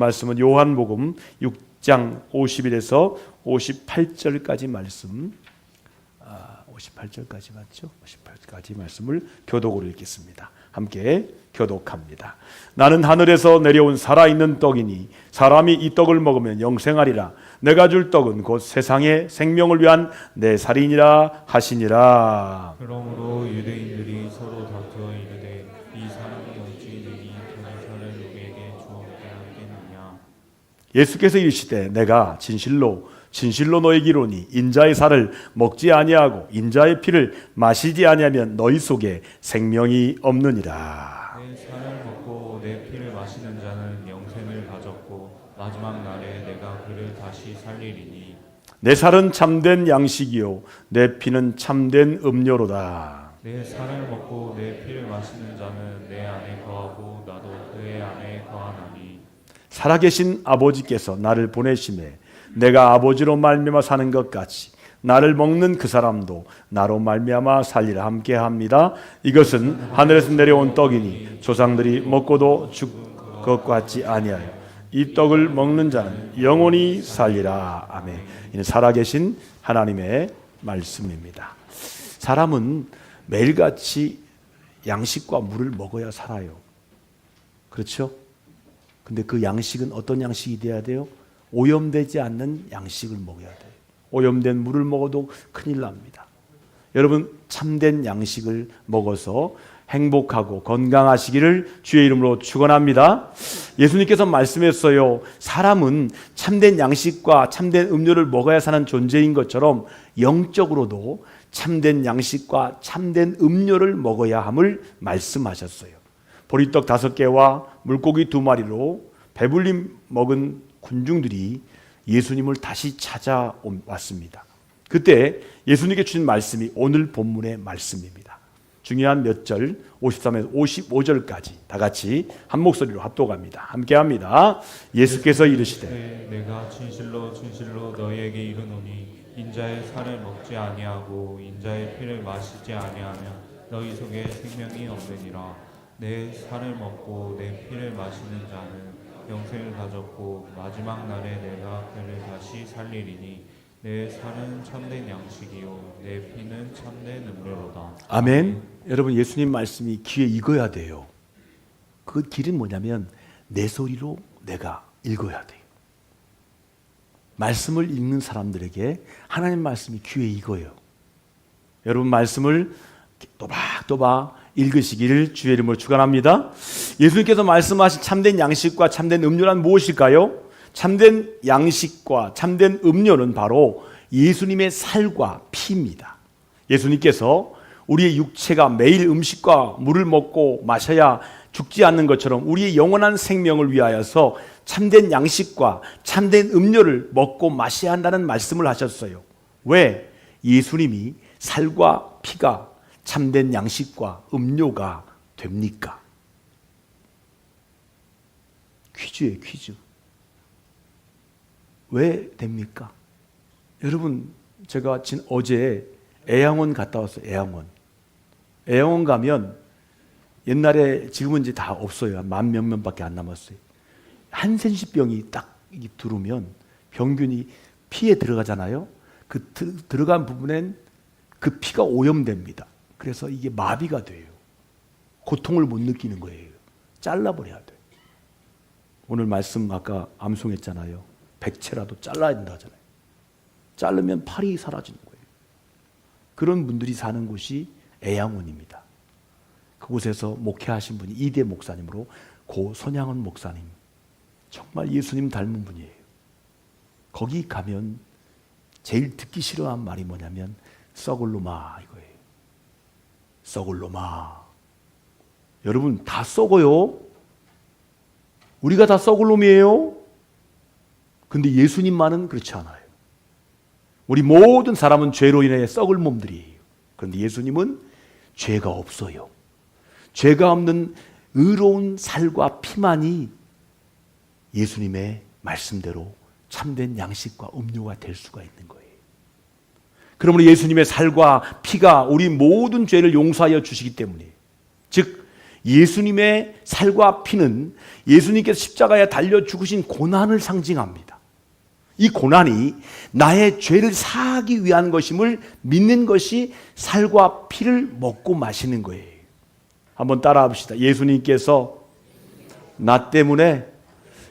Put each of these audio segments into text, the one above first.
말씀은 요한복음 6장 50일에서 58절까지 말씀, 58절까지 맞죠? 58절까지 말씀을 교독으로 읽겠습니다. 함께 교독합니다. 나는 하늘에서 내려온 살아있는 떡이니 사람이 이 떡을 먹으면 영생하리라. 내가 줄 떡은 곧 세상의 생명을 위한 내 살이니라 하시니라. 그러므로 유대인들이 서로 다투어 이르되 이 사람이 어찌 능히 변호사를 우리에게 주었게 하겠느냐. 예수께서 이르시되 내가 진실로 너에게 이르노니 인자의 살을 먹지 아니하고 인자의 피를 마시지 아니하면 너희 속에 생명이 없느니라. 내 살을 먹고 내 피를 마시는 자는 영생을 가졌고 마지막 날에 내가 그를 다시 살리리니 내 살은 참된 양식이요 내 피는 참된 음료로다. 내 살을 먹고 내 피를 마시는 자는 내 안에 거하고 나도 그의 안에 거하나니 살아계신 아버지께서 나를 보내심에 내가 아버지로 말미암아 사는 것 같이 나를 먹는 그 사람도 나로 말미암아 살리라. 함께합니다. 이것은 하늘에서 내려온 떡이니 조상들이 먹고도 죽을 것 같지 아니하여 이 떡을 먹는 자는 영원히 살리라. 아멘. 이는 살아계신 하나님의 말씀입니다. 사람은 매일같이 양식과 물을 먹어야 살아요. 그렇죠? 근데 그 양식은 어떤 양식이 돼야 돼요? 오염되지 않는 양식을 먹어야 돼요. 오염된 물을 먹어도 큰일 납니다. 여러분 참된 양식을 먹어서 행복하고 건강하시기를 주의 이름으로 축원합니다. 예수님께서 말씀했어요. 사람은 참된 양식과 참된 음료를 먹어야 사는 존재인 것처럼 영적으로도 참된 양식과 참된 음료를 먹어야 함을 말씀하셨어요. 보리떡 5개와 물고기 2마리로 배불리 먹은 군중들이 예수님을 다시 찾아왔습니다. 그때 예수님께 주신 말씀이 오늘 본문의 말씀입니다. 중요한 몇 절, 53에서 55절까지 다 같이 한 목소리로 합독합니다. 함께합니다. 예수께서 이르시되 내가 진실로 너희에게 이르노니 인자의 살을 먹지 아니하고 인자의 피를 마시지 아니하면 너희 속에 생명이 없느니라. 내 살을 먹고 내 피를 마시는 자는 영생을 가졌고 마지막 날에 내가 그를 다시 살리리니 내 살은 참된 양식이요 내 피는 참된 음료로다. 아멘. 여러분 예수님 말씀이 귀에 익어야 돼요. 그 길은 뭐냐면 내 소리로 내가 읽어야 돼요. 말씀을 읽는 사람들에게 하나님 말씀이 귀에 익어요. 여러분 말씀을 또박또박 읽으시기를 주의 이름으로 축원합니다. 예수님께서 말씀하신 참된 양식과 참된 음료란 무엇일까요? 참된 양식과 참된 음료는 바로 예수님의 살과 피입니다. 예수님께서 우리의 육체가 매일 음식과 물을 먹고 마셔야 죽지 않는 것처럼 우리의 영원한 생명을 위하여서 참된 양식과 참된 음료를 먹고 마셔야 한다는 말씀을 하셨어요. 왜? 예수님이 살과 피가 참된 양식과 음료가 됩니까? 퀴즈예요, 퀴즈. 왜 됩니까? 여러분, 제가 어제 애양원 갔다 왔어요. 애양원 가면 옛날에 지금은 이제 다 없어요. 10,000몇 명밖에 안 남았어요. 한센시병이 딱 들어오면 병균이 피에 들어가잖아요. 그 들어간 부분엔 그 피가 오염됩니다. 그래서 이게 마비가 돼요. 고통을 못 느끼는 거예요. 잘라버려야 돼요. 오늘 말씀 아까 암송했잖아요. 백채라도 잘라야 된다 하잖아요. 자르면 팔이 사라지는 거예요. 그런 분들이 사는 곳이 애양원입니다. 그곳에서 목회하신 분이 이대 목사님으로 고 손양원 목사님. 정말 예수님 닮은 분이에요. 거기 가면 제일 듣기 싫어한 말이 뭐냐면 썩을 놈아 이거예요. 썩을 놈아. 여러분 다 썩어요. 우리가 다 썩을 놈이에요. 근데 예수님만은 그렇지 않아요. 우리 모든 사람은 죄로 인해 썩을 몸들이에요. 그런데 예수님은 죄가 없어요. 죄가 없는 의로운 살과 피만이 예수님의 말씀대로 참된 양식과 음료가 될 수가 있는 거예요. 그러므로 예수님의 살과 피가 우리 모든 죄를 용서하여 주시기 때문에, 즉 예수님의 살과 피는 예수님께서 십자가에 달려 죽으신 고난을 상징합니다. 이 고난이 나의 죄를 사하기 위한 것임을 믿는 것이 살과 피를 먹고 마시는 거예요. 한번 따라 합시다. 예수님께서 나 때문에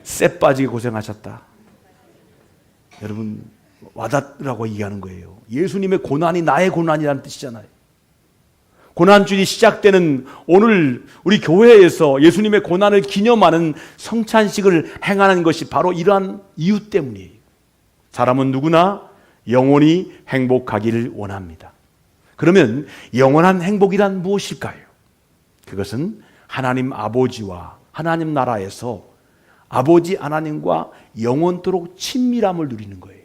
쎄 빠지게 고생하셨다. 여러분 와닿으라고 얘기하는 거예요. 예수님의 고난이 나의 고난이라는 뜻이잖아요. 고난주일이 시작되는 오늘 우리 교회에서 예수님의 고난을 기념하는 성찬식을 행하는 것이 바로 이러한 이유 때문이에요. 사람은 누구나 영원히 행복하기를 원합니다. 그러면 영원한 행복이란 무엇일까요? 그것은 하나님 아버지와 하나님 나라에서 아버지 하나님과 영원토록 친밀함을 누리는 거예요.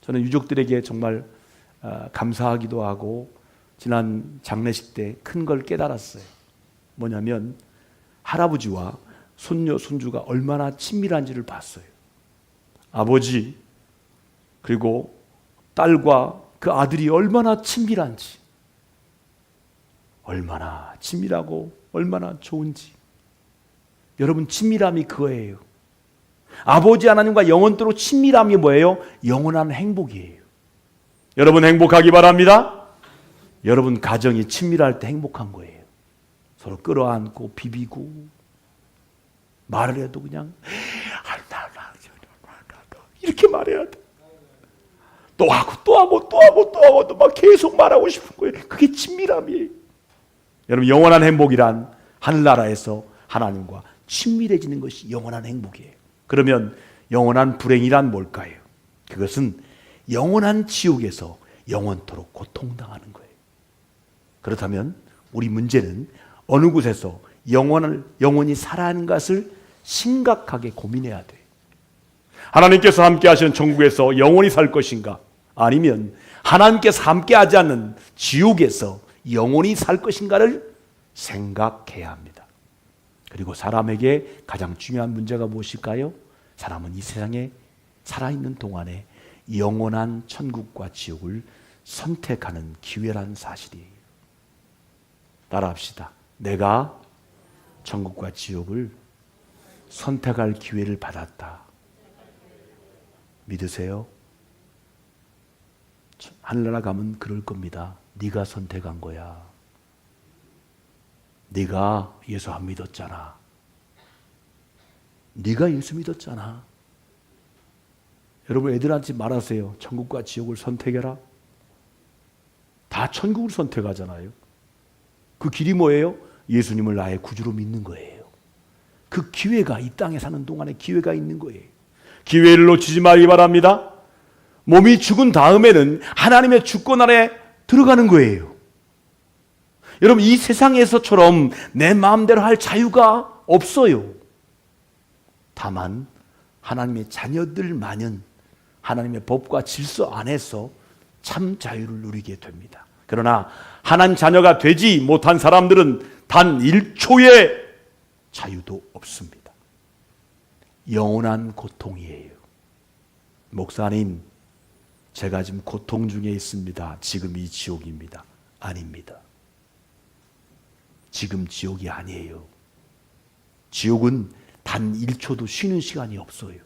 저는 유족들에게 정말 감사하기도 하고 지난 장례식 때 큰 걸 깨달았어요. 뭐냐면 할아버지와 손녀, 손주가 얼마나 친밀한지를 봤어요. 아버지 그리고 딸과 그 아들이 얼마나 친밀한지, 얼마나 친밀하고 얼마나 좋은지. 여러분 친밀함이 그거예요. 아버지 하나님과 영원토록 친밀함이 뭐예요? 영원한 행복이에요. 여러분 행복하기 바랍니다. 여러분 가정이 친밀할 때 행복한 거예요. 서로 끌어안고 비비고 말을 해도 그냥 이렇게 말해야 돼. 또 하고 또 하고 또 하고 또 하고 또 막 계속 말하고 싶은 거예요. 그게 친밀함이에요. 여러분 영원한 행복이란 하늘나라에서 하나님과 친밀해지는 것이 영원한 행복이에요. 그러면 영원한 불행이란 뭘까요? 그것은 영원한 지옥에서 영원토록 고통당하는 거예요. 그렇다면 우리 문제는 어느 곳에서 영원히 살아가는 것을 심각하게 고민해야 돼요. 하나님께서 함께 하시는 천국에서 영원히 살 것인가? 아니면 하나님께서 함께 하지 않는 지옥에서 영원히 살 것인가를 생각해야 합니다. 그리고 사람에게 가장 중요한 문제가 무엇일까요? 사람은 이 세상에 살아있는 동안에 영원한 천국과 지옥을 선택하는 기회라는 사실이에요. 따라합시다. 내가 천국과 지옥을 선택할 기회를 받았다. 믿으세요? 하늘나라 가면 그럴 겁니다. 네가 선택한 거야. 네가 예수 안 믿었잖아. 네가 예수 믿었잖아. 여러분 애들한테 말하세요. 천국과 지옥을 선택해라. 다 천국을 선택하잖아요. 그 길이 뭐예요? 예수님을 나의 구주로 믿는 거예요. 그 기회가 이 땅에 사는 동안에 기회가 있는 거예요. 기회를 놓치지 말기 바랍니다. 몸이 죽은 다음에는 하나님의 주권 아래 들어가는 거예요. 여러분 이 세상에서처럼 내 마음대로 할 자유가 없어요. 다만 하나님의 자녀들만은 하나님의 법과 질서 안에서 참 자유를 누리게 됩니다. 그러나 하나님 자녀가 되지 못한 사람들은 단 1초의 자유도 없습니다. 영원한 고통이에요. 목사님, 제가 지금 고통 중에 있습니다. 지금이 지옥입니다. 아닙니다. 지금 지옥이 아니에요. 지옥은 단 1초도 쉬는 시간이 없어요.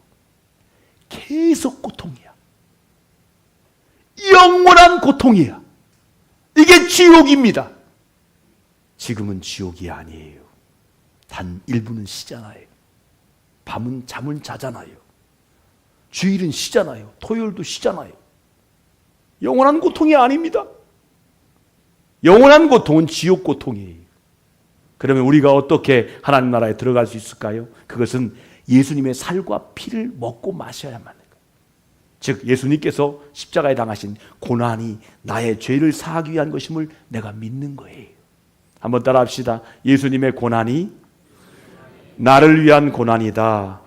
계속 고통이야. 영원한 고통이야. 이게 지옥입니다. 지금은 지옥이 아니에요. 단 1분은 쉬잖아요. 밤은 잠은 자잖아요. 주일은 쉬잖아요. 토요일도 쉬잖아요. 영원한 고통이 아닙니다. 영원한 고통은 지옥 고통이에요. 그러면 우리가 어떻게 하나님 나라에 들어갈 수 있을까요? 그것은 예수님의 살과 피를 먹고 마셔야만 해요. 즉 예수님께서 십자가에 당하신 고난이 나의 죄를 사하기 위한 것임을 내가 믿는 거예요. 한번 따라 합시다. 예수님의 고난이 나를 위한 고난이다.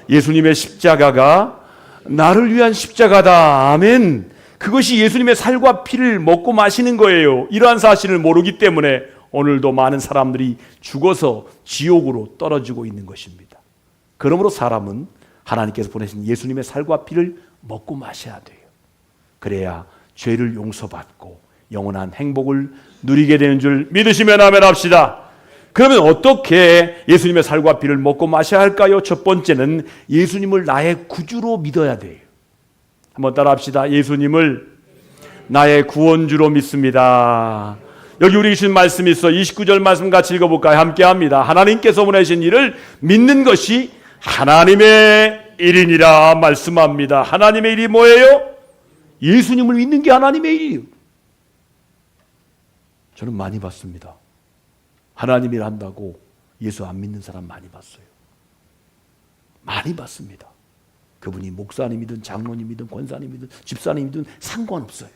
예수님의 십자가가 나를 위한 십자가다. 아멘. 그것이 예수님의 살과 피를 먹고 마시는 거예요. 이러한 사실을 모르기 때문에 오늘도 많은 사람들이 죽어서 지옥으로 떨어지고 있는 것입니다. 그러므로 사람은 하나님께서 보내신 예수님의 살과 피를 먹고 마셔야 돼요. 그래야 죄를 용서받고 영원한 행복을 누리게 되는 줄 믿으시면 아멘 합시다. 그러면 어떻게 예수님의 살과 피를 먹고 마셔야 할까요? 첫 번째는 예수님을 나의 구주로 믿어야 돼요. 한번 따라 합시다. 예수님을 나의 구원주로 믿습니다. 여기 우리 주신 말씀이 있어 29절 말씀 같이 읽어볼까요? 함께 합니다. 하나님께서 보내신 일을 믿는 것이 하나님의 일이니라 말씀합니다. 하나님의 일이 뭐예요? 예수님을 믿는 게 하나님의 일이에요. 저는 많이 봤습니다. 하나님 일 한다고 예수 안 믿는 사람 많이 봤어요. 많이 봤습니다. 그분이 목사님이든 장로님이든 권사님이든 집사님이든 상관없어요.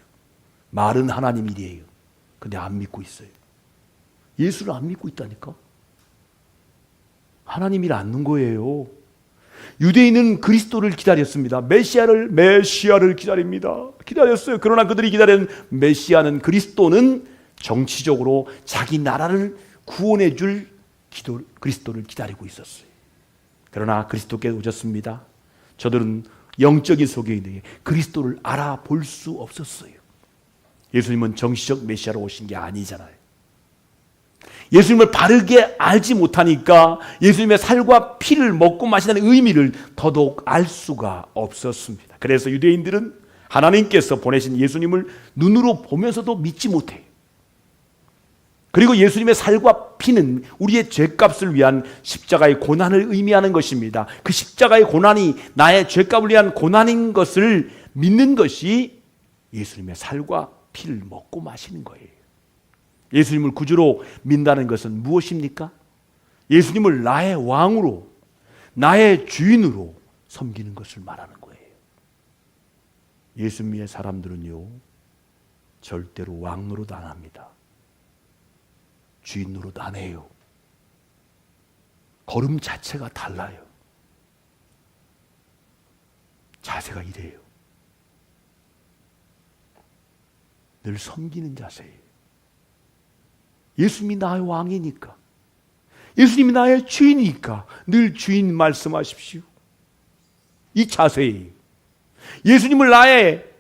말은 하나님 일이에요. 근데 안 믿고 있어요. 예수를 안 믿고 있다니까. 하나님 일 않는 거예요. 유대인은 그리스도를 기다렸습니다. 메시아를 기다립니다. 기다렸어요. 그러나 그들이 기다리는 메시아는 그리스도는 정치적으로 자기 나라를 구원해 줄 그리스도를 기다리고 있었어요. 그러나 그리스도께서 오셨습니다. 저들은 영적인 소경인데 그리스도를 알아볼 수 없었어요. 예수님은 정치적 메시아로 오신 게 아니잖아요. 예수님을 바르게 알지 못하니까 예수님의 살과 피를 먹고 마시는 의미를 더더욱 알 수가 없었습니다. 그래서 유대인들은 하나님께서 보내신 예수님을 눈으로 보면서도 믿지 못해요. 그리고 예수님의 살과 피는 우리의 죄값을 위한 십자가의 고난을 의미하는 것입니다. 그 십자가의 고난이 나의 죄값을 위한 고난인 것을 믿는 것이 예수님의 살과 피를 먹고 마시는 거예요. 예수님을 구주로 믿는다는 것은 무엇입니까? 예수님을 나의 왕으로, 나의 주인으로 섬기는 것을 말하는 거예요. 예수님의 사람들은요, 절대로 왕 노릇 안 합니다. 주인 노릇 안 해요. 걸음 자체가 달라요. 자세가 이래요. 늘 섬기는 자세예요. 예수님이 나의 왕이니까, 예수님이 나의 주인이니까 늘 주인 말씀하십시오. 이 자세예요. 예수님을 나의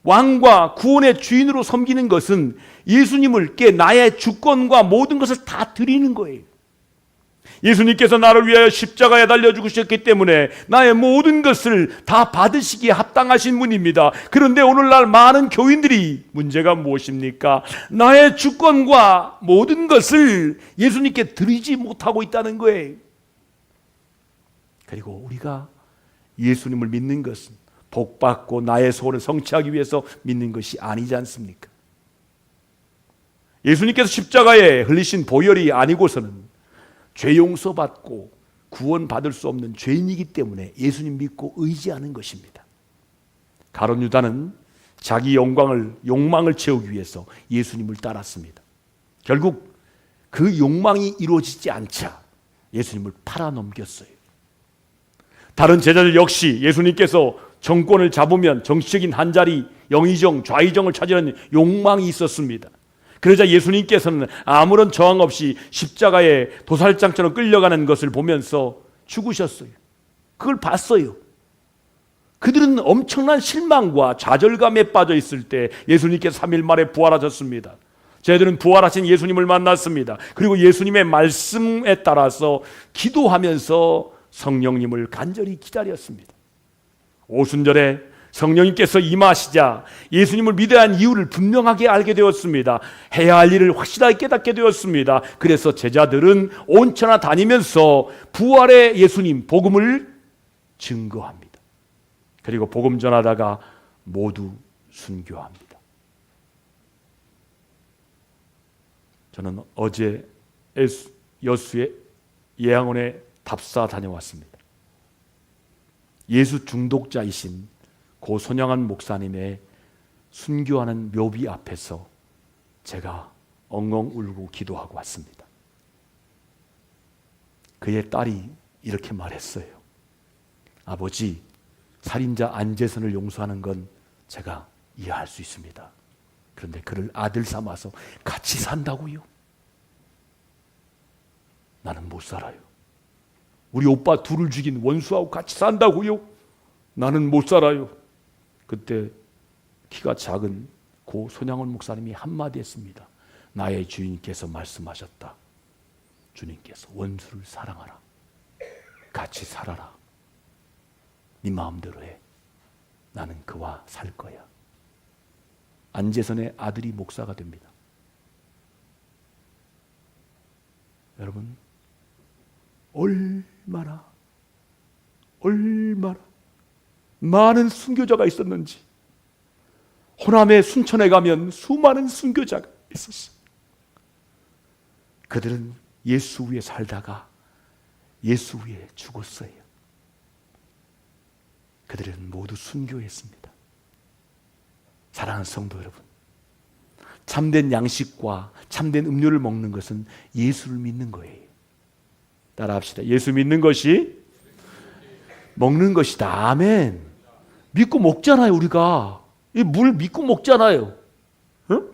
왕과 구원의 주인으로 섬기는 것은 예수님께 나의 주권과 모든 것을 다 드리는 거예요. 예수님께서 나를 위하여 십자가에 달려 죽으셨기 때문에 나의 모든 것을 다 받으시기에 합당하신 분입니다. 그런데 오늘날 많은 교인들이 문제가 무엇입니까? 나의 주권과 모든 것을 예수님께 드리지 못하고 있다는 거예요. 그리고 우리가 예수님을 믿는 것은 복받고 나의 소원을 성취하기 위해서 믿는 것이 아니지 않습니까? 예수님께서 십자가에 흘리신 보혈이 아니고서는 죄 용서받고 구원받을 수 없는 죄인이기 때문에 예수님 믿고 의지하는 것입니다. 가룟 유다는 자기 욕망을 채우기 위해서 예수님을 따랐습니다. 결국 그 욕망이 이루어지지 않자 예수님을 팔아넘겼어요. 다른 제자들 역시 예수님께서 정권을 잡으면 정치적인 한자리, 영의정, 좌의정을 차지하는 욕망이 있었습니다. 그러자 예수님께서는 아무런 저항 없이 십자가에 도살장처럼 끌려가는 것을 보면서 죽으셨어요. 그걸 봤어요. 그들은 엄청난 실망과 좌절감에 빠져 있을 때 예수님께서 3일 만에 부활하셨습니다. 저희들은 부활하신 예수님을 만났습니다. 그리고 예수님의 말씀에 따라서 기도하면서 성령님을 간절히 기다렸습니다. 오순절에 성령님께서 임하시자 예수님을 믿어야 하는 이유를 분명하게 알게 되었습니다. 해야 할 일을 확실하게 깨닫게 되었습니다. 그래서 제자들은 온 천하 다니면서 부활의 예수님 복음을 증거합니다. 그리고 복음 전하다가 모두 순교합니다. 저는 어제 여수의 예양원에 답사 다녀왔습니다. 예수 중독자이신 고 손양한 목사님의 순교하는 묘비 앞에서 제가 엉엉 울고 기도하고 왔습니다. 그의 딸이 이렇게 말했어요. 아버지, 살인자 안재선을 용서하는 건 제가 이해할 수 있습니다. 그런데 그를 아들 삼아서 같이 산다고요? 나는 못 살아요. 우리 오빠 둘을 죽인 원수하고 같이 산다고요? 나는 못 살아요. 그때 키가 작은 고 손양원 목사님이 한마디 했습니다. 나의 주인께서 말씀하셨다. 주님께서 원수를 사랑하라. 같이 살아라. 네 마음대로 해. 나는 그와 살 거야. 안재선의 아들이 목사가 됩니다. 여러분, 얼마나 많은 순교자가 있었는지. 호남의 순천에 가면 수많은 순교자가 있었어요. 그들은 예수 위에 살다가 예수 위에 죽었어요. 그들은 모두 순교했습니다. 사랑하는 성도 여러분, 참된 양식과 참된 음료를 먹는 것은 예수를 믿는 거예요. 따라합시다. 예수 믿는 것이 먹는 것이다. 아멘. 믿고 먹잖아요. 우리가 이 물 믿고 먹잖아요. 응?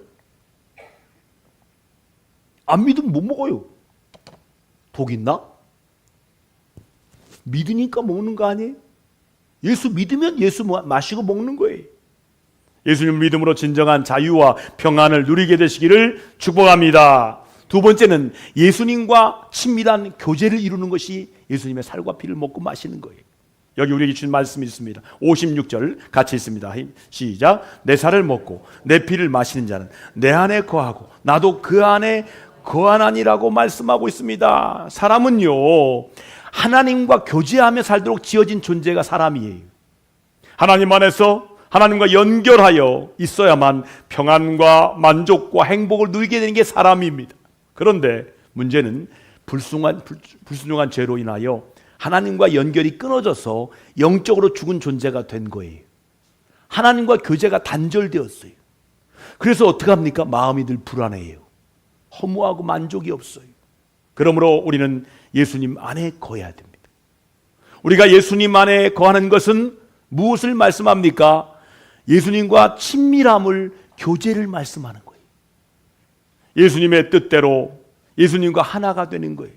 안 믿으면 못 먹어요. 독 있나? 믿으니까 먹는 거 아니에요? 예수 믿으면 예수 마시고 먹는 거예요. 예수님 믿음으로 진정한 자유와 평안을 누리게 되시기를 축복합니다. 두 번째는 예수님과 친밀한 교제를 이루는 것이 예수님의 살과 피를 먹고 마시는 거예요. 여기 우리에게 주신 말씀이 있습니다. 56절 같이 있습니다. 시작. 내 살을 먹고 내 피를 마시는 자는 내 안에 거하고 나도 그 안에 거하나니라고 말씀하고 있습니다. 사람은요, 하나님과 교제하며 살도록 지어진 존재가 사람이에요. 하나님 안에서 하나님과 연결하여 있어야만 평안과 만족과 행복을 누리게 되는 게 사람입니다. 그런데 문제는 불순종한 죄로 인하여 하나님과 연결이 끊어져서 영적으로 죽은 존재가 된 거예요. 하나님과 교제가 단절되었어요. 그래서 어떻게 합니까? 마음이 늘 불안해요. 허무하고 만족이 없어요. 그러므로 우리는 예수님 안에 거해야 됩니다. 우리가 예수님 안에 거하는 것은 무엇을 말씀합니까? 예수님과 친밀함을, 교제를 말씀하는 거예요. 예수님의 뜻대로 예수님과 하나가 되는 거예요.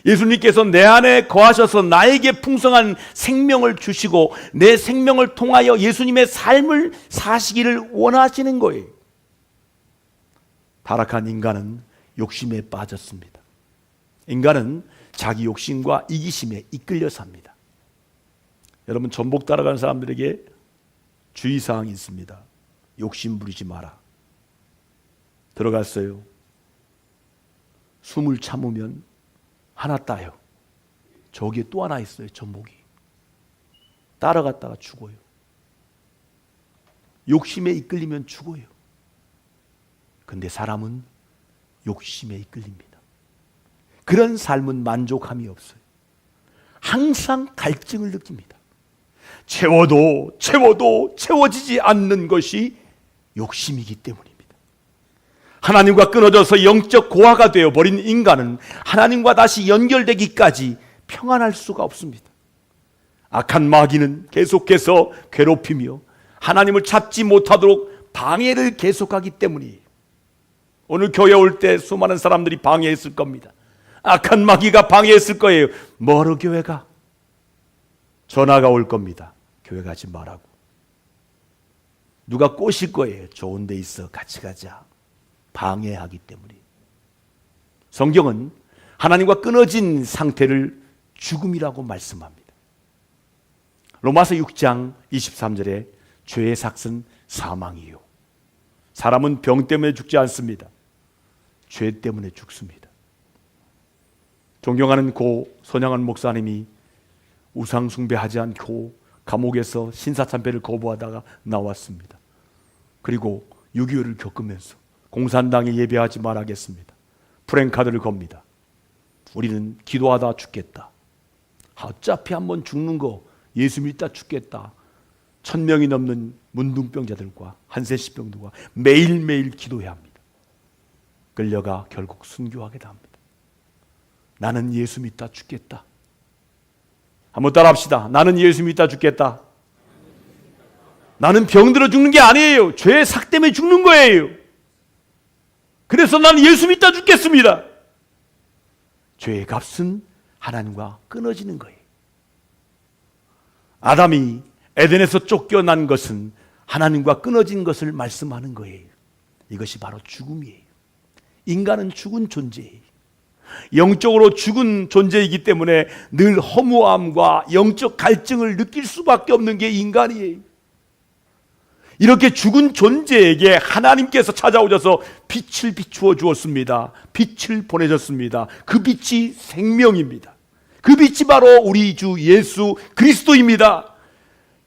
예수님께서 내 안에 거하셔서 나에게 풍성한 생명을 주시고 내 생명을 통하여 예수님의 삶을 사시기를 원하시는 거예요. 타락한 인간은 욕심에 빠졌습니다. 인간은 자기 욕심과 이기심에 이끌려 삽니다. 여러분, 전복 따라가는 사람들에게 주의사항이 있습니다. 욕심 부리지 마라. 들어갔어요. 숨을 참으면 하나 따요. 저기에 또 하나 있어요. 전복이. 따라갔다가 죽어요. 욕심에 이끌리면 죽어요. 근데 사람은 욕심에 이끌립니다. 그런 삶은 만족함이 없어요. 항상 갈증을 느낍니다. 채워도 채워지지 않는 것이 욕심이기 때문입니다. 하나님과 끊어져서 영적 고아가 되어버린 인간은 하나님과 다시 연결되기까지 평안할 수가 없습니다. 악한 마귀는 계속해서 괴롭히며 하나님을 찾지 못하도록 방해를 계속하기 때문이에요. 오늘 교회 올 때 수많은 사람들이 방해했을 겁니다. 악한 마귀가 방해했을 거예요. 뭐하러 교회 가? 전화가 올 겁니다. 교회 가지 말라고. 누가 꼬실 거예요. 좋은 데 있어, 같이 가자. 방해하기 때문에. 성경은 하나님과 끊어진 상태를 죽음이라고 말씀합니다. 로마서 6장 23절에 죄의 삭은 사망이요. 사람은 병 때문에 죽지 않습니다. 죄 때문에 죽습니다. 존경하는 고 손양원 목사님이 우상 숭배하지 않고 감옥에서 신사참배를 거부하다가 나왔습니다. 그리고 6.25를 겪으면서 공산당에 예배하지 말아야겠습니다. 프랭카드를 겁니다. 우리는 기도하다 죽겠다. 어차피 한번 죽는 거 예수 믿다 죽겠다. 1000명이 넘는 문둥병자들과 한센시병들과 매일매일 기도해야 합니다. 끌려가 결국 순교하게 됩니다. 나는 예수 믿다 죽겠다. 한번 따라합시다. 나는 예수 믿다 죽겠다. 나는 병들어 죽는 게 아니에요. 죄의 삭 때문에 죽는 거예요. 그래서 나는 예수 믿다 죽겠습니다. 죄의 값은 하나님과 끊어지는 거예요. 아담이 에덴에서 쫓겨난 것은 하나님과 끊어진 것을 말씀하는 거예요. 이것이 바로 죽음이에요. 인간은 죽은 존재예요. 영적으로 죽은 존재이기 때문에 늘 허무함과 영적 갈증을 느낄 수밖에 없는 게 인간이에요. 이렇게 죽은 존재에게 하나님께서 찾아오셔서 빛을 비추어 주었습니다. 빛을 보내셨습니다. 그 빛이 생명입니다. 그 빛이 바로 우리 주 예수 그리스도입니다.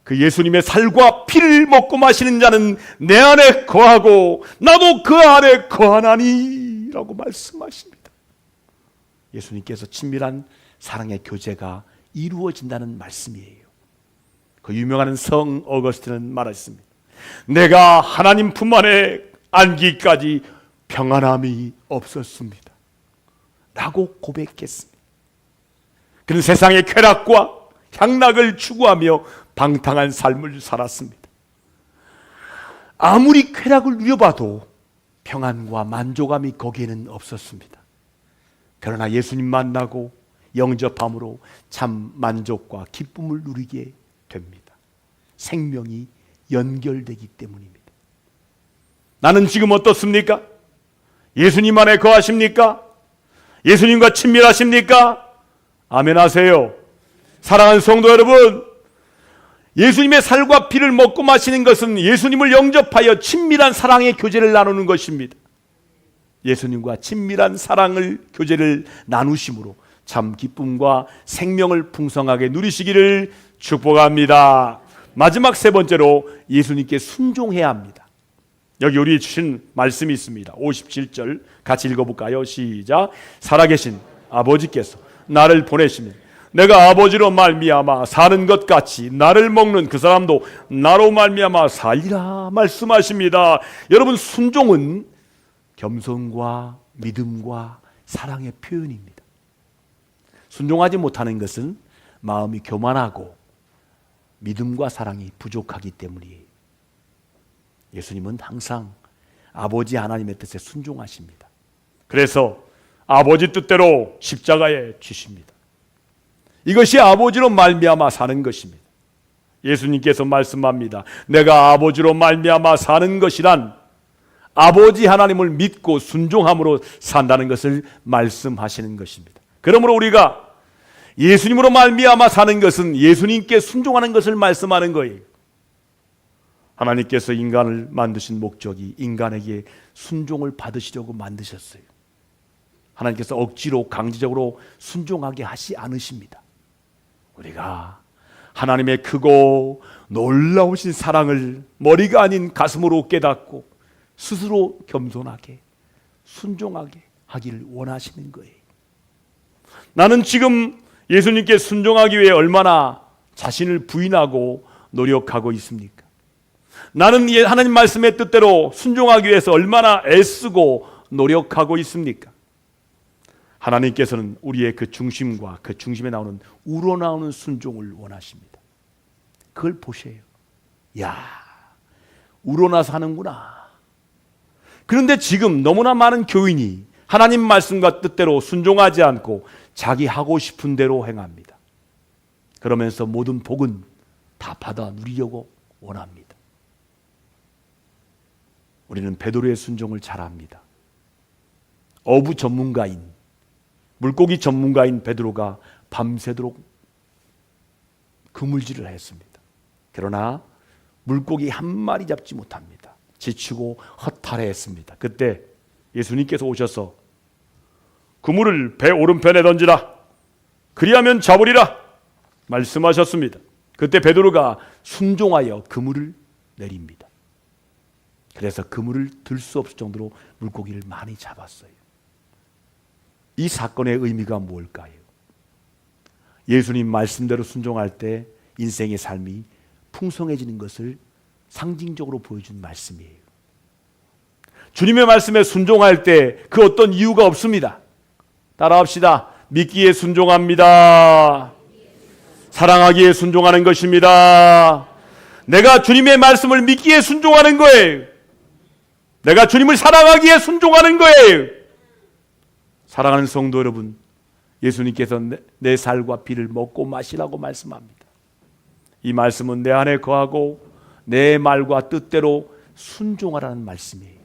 그 예수님의 살과 피를 먹고 마시는 자는 내 안에 거하고 나도 그 안에 거하나니 라고 말씀하십니다. 예수님께서 친밀한 사랑의 교제가 이루어진다는 말씀이에요. 그 유명한 성 어거스틴은 말했습니다. 내가 하나님 품 안에 안기까지 평안함이 없었습니다 라고 고백했습니다. 그는 세상의 쾌락과 향락을 추구하며 방탕한 삶을 살았습니다. 아무리 쾌락을 누려봐도 평안과 만족함이 거기에는 없었습니다. 그러나 예수님 만나고 영접함으로 참 만족과 기쁨을 누리게 됩니다. 생명이 연결되기 때문입니다. 나는 지금 어떻습니까? 예수님 안에 거하십니까? 예수님과 친밀하십니까? 아멘 하세요. 사랑하는 성도 여러분, 예수님의 살과 피를 먹고 마시는 것은 예수님을 영접하여 친밀한 사랑의 교제를 나누는 것입니다. 예수님과 친밀한 사랑을 교제를 나누심으로 참 기쁨과 생명을 풍성하게 누리시기를 축복합니다. 마지막 세 번째로 예수님께 순종해야 합니다. 여기 우리 주신 말씀이 있습니다. 57절 같이 읽어볼까요? 시작. 살아계신 아버지께서 나를 보내시면 내가 아버지로 말미암아 사는 것 같이 나를 먹는 그 사람도 나로 말미암아 살리라 말씀하십니다. 여러분, 순종은 겸손과 믿음과 사랑의 표현입니다. 순종하지 못하는 것은 마음이 교만하고 믿음과 사랑이 부족하기 때문이에요. 예수님은 항상 아버지 하나님의 뜻에 순종하십니다. 그래서 아버지 뜻대로 십자가에 지십니다. 이것이 아버지로 말미암아 사는 것입니다. 예수님께서 말씀합니다. 내가 아버지로 말미암아 사는 것이란 아버지 하나님을 믿고 순종함으로 산다는 것을 말씀하시는 것입니다. 그러므로 우리가 예수님으로 말미암아 사는 것은 예수님께 순종하는 것을 말씀하는 거예요. 하나님께서 인간을 만드신 목적이 인간에게 순종을 받으시려고 만드셨어요. 하나님께서 억지로 강제적으로 순종하게 하시 않으십니다. 우리가 하나님의 크고 놀라우신 사랑을 머리가 아닌 가슴으로 깨닫고 스스로 겸손하게 순종하게 하기를 원하시는 거예요. 나는 지금 예수님께 순종하기 위해 얼마나 자신을 부인하고 노력하고 있습니까? 나는 하나님 말씀의 뜻대로 순종하기 위해서 얼마나 애쓰고 노력하고 있습니까? 하나님께서는 우리의 그 중심과 그 중심에 나오는 우러나오는 순종을 원하십니다. 그걸 보세요. 야, 우러나서 하는구나. 그런데 지금 너무나 많은 교인이 하나님 말씀과 뜻대로 순종하지 않고 자기 하고 싶은 대로 행합니다. 그러면서 모든 복은 다 받아 누리려고 원합니다. 우리는 베드로의 순종을 잘 압니다. 어부 전문가인, 물고기 전문가인 베드로가 밤새도록 그물질을 했습니다. 그러나 물고기 한 마리 잡지 못합니다. 지치고 허탈해했습니다. 그때 예수님께서 오셔서 그물을 배 오른편에 던지라, 그리하면 잡으리라 말씀하셨습니다. 그때 베드로가 순종하여 그물을 내립니다. 그래서 그물을 들 수 없을 정도로 물고기를 많이 잡았어요. 이 사건의 의미가 뭘까요? 예수님 말씀대로 순종할 때 인생의 삶이 풍성해지는 것을 상징적으로 보여준 말씀이에요. 주님의 말씀에 순종할 때 그 어떤 이유가 없습니다. 따라합시다. 믿기에 순종합니다. 사랑하기에 순종하는 것입니다. 내가 주님의 말씀을 믿기에 순종하는 거예요. 내가 주님을 사랑하기에 순종하는 거예요. 사랑하는 성도 여러분, 예수님께서 내 살과 피를 먹고 마시라고 말씀합니다. 이 말씀은 내 안에 거하고 내 말과 뜻대로 순종하라는 말씀이에요.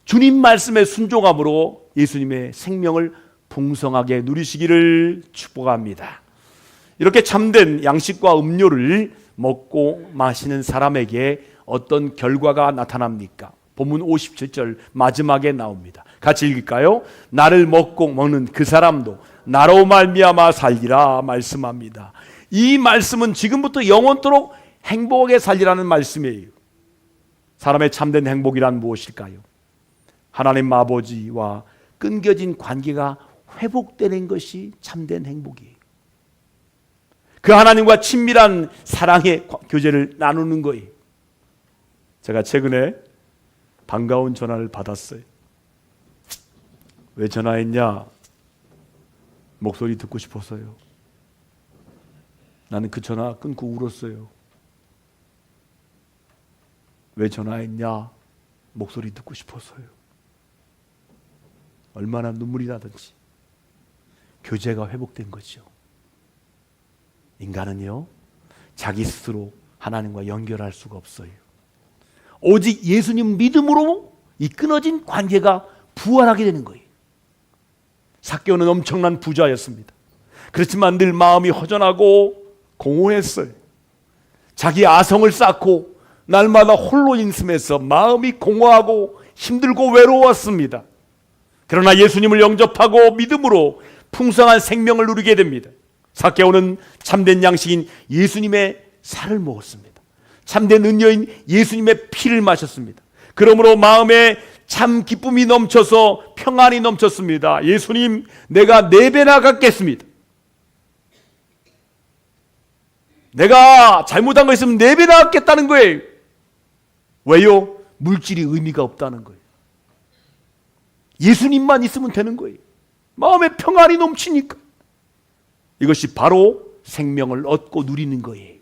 주님 말씀에 순종함으로 예수님의 생명을 풍성하게 누리시기를 축복합니다. 이렇게 참된 양식과 음료를 먹고 마시는 사람에게 어떤 결과가 나타납니까? 본문 57절 마지막에 나옵니다. 같이 읽을까요? 나를 먹고 먹는 그 사람도 나로 말미암아 살리라 말씀합니다. 이 말씀은 지금부터 영원토록 행복하게 살리라는 말씀이에요. 사람의 참된 행복이란 무엇일까요? 하나님 아버지와 끊겨진 관계가 회복되는 것이 참된 행복이에요. 그 하나님과 친밀한 사랑의 교제를 나누는 거예요. 제가 최근에 반가운 전화를 받았어요. 왜 전화했냐? 목소리 듣고 싶어서요. 나는 그 전화 끊고 울었어요. 왜 전화했냐? 목소리 듣고 싶어서요. 얼마나 눈물이 나든지 교제가 회복된 거죠. 인간은요, 자기 스스로 하나님과 연결할 수가 없어요. 오직 예수님 믿음으로 이 끊어진 관계가 부활하게 되는 거예요. 삭개오는 엄청난 부자였습니다. 그렇지만 늘 마음이 허전하고 공허했어요. 자기 아성을 쌓고 날마다 홀로 인심해서 마음이 공허하고 힘들고 외로웠습니다. 그러나 예수님을 영접하고 믿음으로 풍성한 생명을 누리게 됩니다. 삭개오는 참된 양식인 예수님의 살을 먹었습니다. 참된 은여인 예수님의 피를 마셨습니다. 그러므로 마음에 참 기쁨이 넘쳐서 평안이 넘쳤습니다. 예수님, 내가 4배나 갚겠습니다. 내가 잘못한 거 있으면 4배나 갚겠다는 거예요. 왜요? 물질이 의미가 없다는 거예요. 예수님만 있으면 되는 거예요. 마음에 평안이 넘치니까. 이것이 바로 생명을 얻고 누리는 거예요.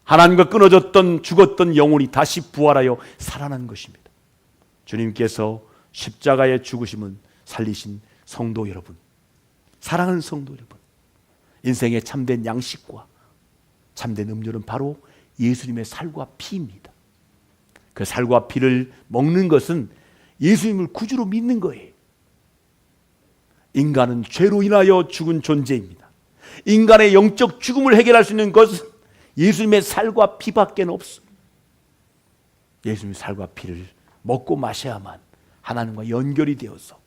하나님과 끊어졌던 죽었던 영혼이 다시 부활하여 살아난 것입니다. 주님께서 십자가의 죽으심은 살리신 성도 여러분, 사랑하는 성도 여러분, 인생의 참된 양식과 참된 음료는 바로 예수님의 살과 피입니다. 그 살과 피를 먹는 것은 예수님을 구주로 믿는 거예요. 인간은 죄로 인하여 죽은 존재입니다. 인간의 영적 죽음을 해결할 수 있는 것은 예수님의 살과 피밖에 없습니다. 예수님의 살과 피를 먹고 마셔야만 하나님과 연결이 되어서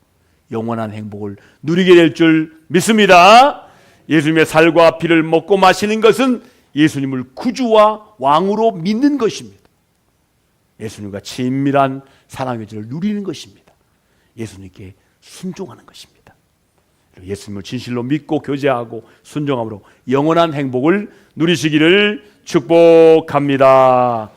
영원한 행복을 누리게 될 줄 믿습니다. 예수님의 살과 피를 먹고 마시는 것은 예수님을 구주와 왕으로 믿는 것입니다. 예수님과 친밀한 사랑의 교제를 누리는 것입니다. 예수님께 순종하는 것입니다. 예수님을 진실로 믿고 교제하고 순종함으로 영원한 행복을 누리시기를 축복합니다.